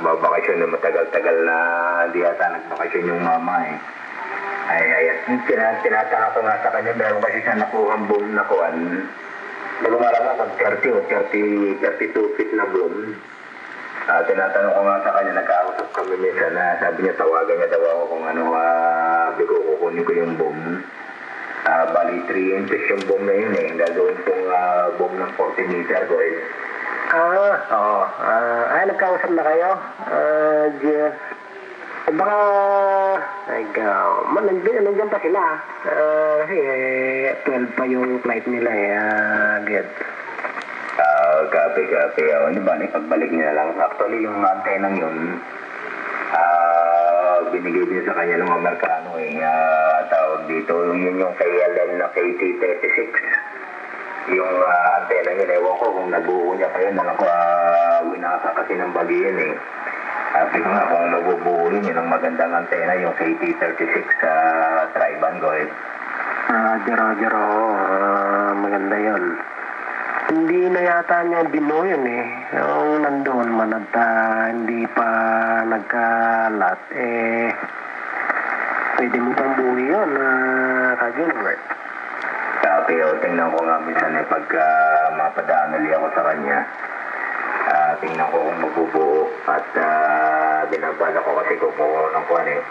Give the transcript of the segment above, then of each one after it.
magbabakasyon na matagal-tagal na hindi yata nagbakasyon yung mama eh. Ay, tinataka ko nga sa kanya, meron kasi siya nakuhang boom na kuwan. Hindi ko malaman kung 30 o 32 feet na boom. Tinatanong ko nga sa kanya, nagkausap kami minsan na sabi niya, tawagan niya daw ako kung ano, bigo kukunin ko yung boom. Bali 3 inches yung boom na yun eh. Gagawin kong boom ng 40 meter ko eh. Oo. Nagkausap na kayo? Jeff. Baka, nandiyan pa sila. Kasi 12 pa yung flight nila eh. Copy. Di ba, pagbalik niya lang. Actually, yung antenna yun, binigay din sa kanya ng Amerikano eh. Tawag dito, yun yung KLM na KT-36. Yung antenna yun, ewan ko kung nabuo niya kayo na winasa kasi ng bagyo yun eh. Sabi ko nga kung mabubuo yun ang magandang antena, yung KT-36 sa Tri-Band ko eh. Roger, maganda yun. Hindi na yata niya binuo yun eh. Yung nandun man at hindi pa nagkalat eh. Pwede mo pang buhay yun, Kagilbert. Sabi ko, tingnan ko nga minsan eh pagka mapadaan ulit ako sa kanya. Tingnan ko kung mabubuo at binabala ko kasi kumuha ng kuwan eh.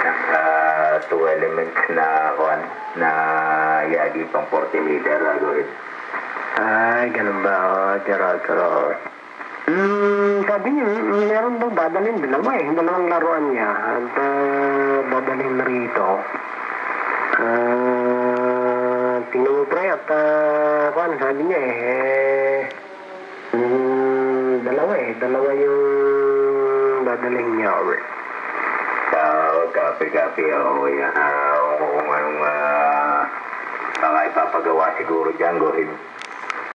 Ng 2 elements na kuwan na yagi pang 40 meter algorithm. Ganun ba? Roger. Sabi niya, meron daw dadalhin dalawa eh. Dalawang laruan niya. At dadalhin na rito. Tingnan mo pre at sabi niya dalawa yung dadalhin niya. Copy. Kung anong baka ipapagawa siguro dyan, Gorin.